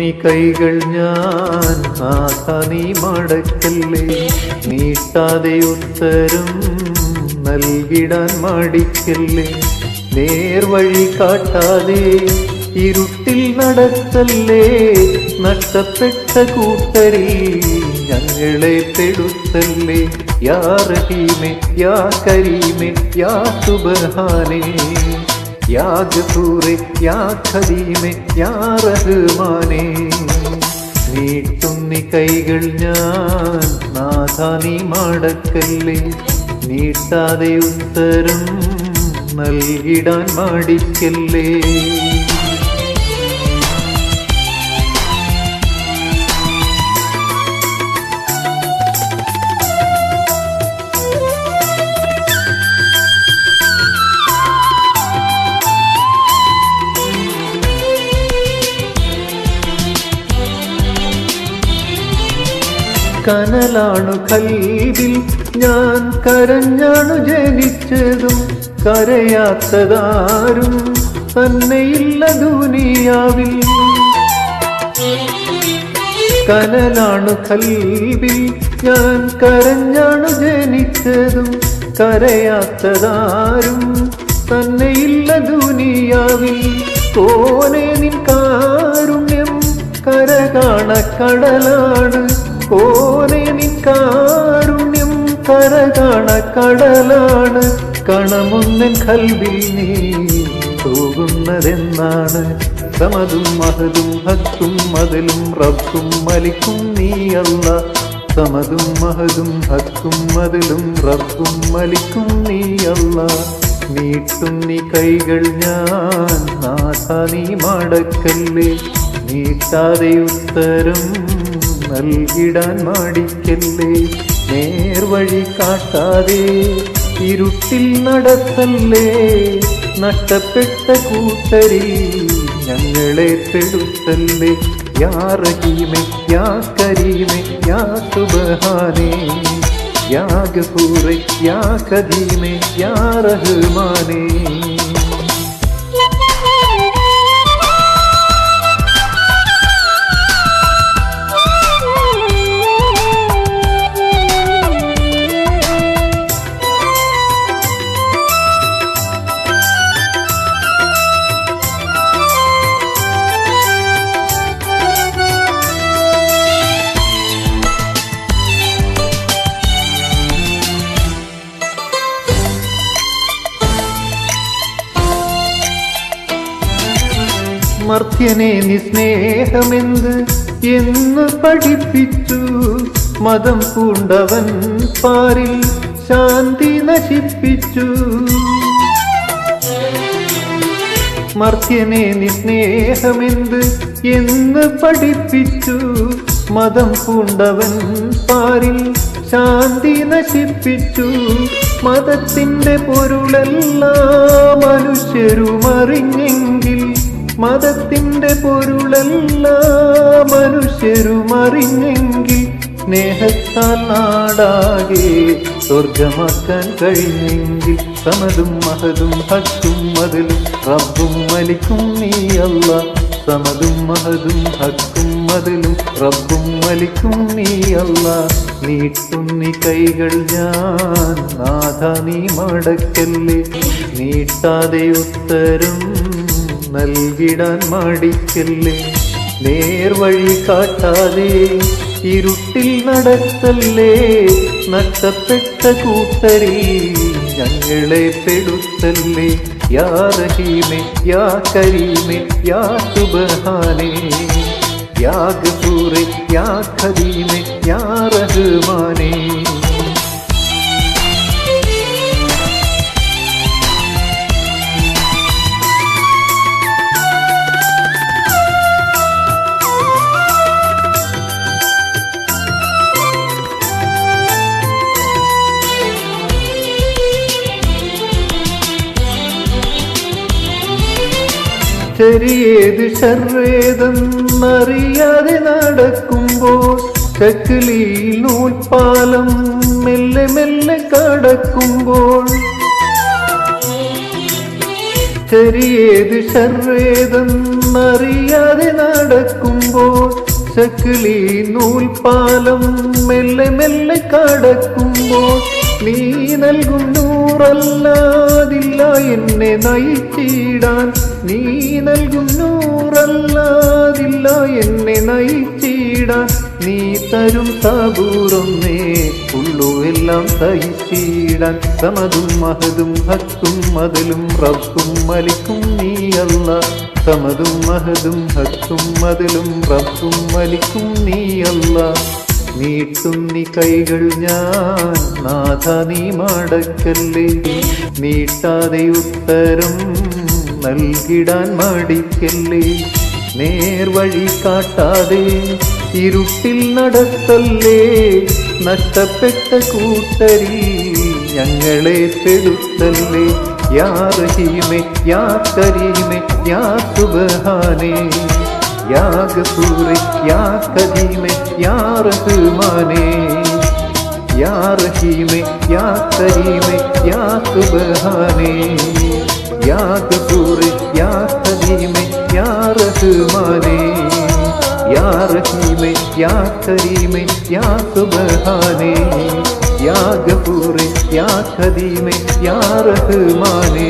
നീട്ടുന്നി കൈകൾ ഞാൻ നാഥ നീ മടക്കല്ലേ, നീട്ടാതെ ഉത്തരം നൽകിടാൻ മടിക്കല്ലേ, നേർവഴി കാട്ടാതെ ഇരുട്ടിൽ നടത്തല്ലേ, നഷ്ടപ്പെട്ട കൂട്ടരിൽ ഞങ്ങളെ പെടുത്തല്ലേ. യാ റഹീമേ യാ കരീമേ യാ സുബ്ഹാനേ, യാ ഗഫൂറേ യാ ഖദീമേ യാ റഹ്മാനേ. നീട്ടുന്നി കൈകൾ ഞാൻ നാഥ നീ മടക്കല്ലേ, നീട്ടാതെ ഉത്തരം നൽകിടാൻ മടിക്കല്ലേ. കനലാണു കൽവിൽ ഞാൻ കരഞ്ഞാണു ജനിച്ചതും, കരയാത്തതാരും തന്നെയില്ല ദുനിയാവിൽ. കനലാണു കൽവിൽ ഞാൻ കരഞ്ഞാണു ജനിച്ചതും, കരയാത്തതാരും തന്നെയില്ല ദുനിയാവിൽ. ഓനെ നിൻ കാരുണ്യം കരകാണ കടലാണ്, ഓനെ നിൻ കാരുണ്യം കരകാണ കടലാണ്. കണമുന്നൻ കൽവിൽ നീ പോകുന്നതെന്നാണ്, സമതും മഹതും ഹക്കും മതിലും റബ്ബും മലിക്കും നീ അല്ല. സമതും മഹതും ഹക്കും മതിലും റബ്ബും മലിക്കും നീ അല്ല. നീട്ടുന്നി കൈകൾ ഞാൻ നാഥ നീ മടക്കല്ലേ, നീട്ടാതെ ഉത്തരം നൽകിടാൻ മടിക്കല്ലേ, നേർവഴി കാട്ടാതെ ഇരുട്ടിൽ നടത്തല്ലേ, നഷ്ടപ്പെട്ട കൂട്ടരിൽ ഞങ്ങളെ പെടുത്തല്ലേ. യാ റഹീമേ യാ കരീമേ യാ സുബ്ഹാനേ, യാ ഗഫൂറേ യാ ഖദീമേ യാ റഹ്മാനേ. മർത്യനെ നീ സ്നേഹമെന്ത് എന്ന് പഠിപ്പിച്ചു, മതം പൂണ്ടവൻ പാരിൽ ശാന്തി നശിപ്പിച്ചു. മർത്യനെ നീ സ്നേഹമെന്ത് എന്ന് പഠിപ്പിച്ചു, മതം പൂണ്ടവൻ പാരിൽ ശാന്തി നശിപ്പിച്ചു. മതത്തിൻ്റെ പൊരുളെല്ലാം മനുഷ്യരുമറിഞ്ഞെങ്കിൽ, മതത്തിൻ്റെ പൊരുളെല്ലാം മനുഷ്യരുമറിഞ്ഞെങ്കിൽ, സ്നേഹത്താൽ നാടാകെ സ്വർഗമാക്കാൻ കഴിഞ്ഞെങ്കിൽ. സമതും മഹതും ഹക്കും മതിലും റബ്ബും മലിക്കും നീ അല്ല. സമതും മഹതും ഹക്കും മതിലും റബ്ബും മലിക്കും നീ അല്ല. നീട്ടുന്നി കൈകൾ ഞാൻ നാഥ നീ മടക്കല്ലേ, നീട്ടാതെ ഉത്തരം നൽകിടാൻ മടിക്കല്ലേ, നേർവഴി കാട്ടാതെ ഇരുട്ടിൽ നടത്തല്ലേ, നഷ്ടപ്പെട്ട കൂട്ടരിൽ ഞങ്ങളെ പെടുത്തല്ലേ. യാ റഹീമേ യാ കരീമേ യാ സുബ്ഹാനേ, യാ ഗഫൂറേ യാ ഖദീമേ യാ റഹ്മാനേ. ശരിയേത് ഷർറേതെന്നറിയാതെ നടക്കുമ്പോൾ, ചക്കിളിയിൽ നൂൽപ്പാലം മെല്ലെ മെല്ലെ കടക്കുമ്പോൾ. ശരിയേത് ഷർറേതെന്നറിയാതെ നടക്കുമ്പോൾ, നടക്കുമ്പോൾ ചക്കിളി നൂൽപ്പാലം മെല്ലെ മെല്ലെ കടക്കുമ്പോൾ നീ നൽകും നൂറല്ലാതില്ല എന്നെ നയിച്ചിടാൻ, നീ നൽകും നൂറല്ലാതില്ല എന്നെ നയിച്ചിടാൻ. നീ തരും സബൂറൊന്നേ ഉള്ളൂ എല്ലാം സഹിച്ചിടാൻ. സമതും മഹതും ഹക്കും മതിലും റബ്ബും മലിക്കും നീ അല്ല. സമതും മഹതും ഹക്കും മതിലും റബ്ബും മലിക്കും നീ അല്ല. നീട്ടുന്നി കൈകൾ ഞാൻ നാഥ നീ മടക്കല്ലേ, നീട്ടാതെ ഉത്തരം നൽകിടാൻ മടിക്കല്ലേ. നേർവഴി കാട്ടാതെ ഇരുട്ടിൽ നടത്തല്ലേ, നഷ്ടപ്പെട്ട കൂട്ടരിൽ ഞങ്ങളെ പെടുത്തല്ലേ. യാ റഹീമേ യാ കരീമേ യാ സുബ്ഹാനേ, യാ ഗഫൂറേ യാ കരീമേ യാ റഹ്മാനേ. യാ റഹീമേ യാ കരീമേ യാ സുബ്ഹാനേ, യാ ഗഫൂറേ യാ കരീമേ യാ റഹ്മാനേ. യാ റഹീമേ യാ കരീമേ യാ സുബ്ഹാനേ, യാ ഗഫൂറേ യാ കരീമേ യാ റഹ്മാനേ.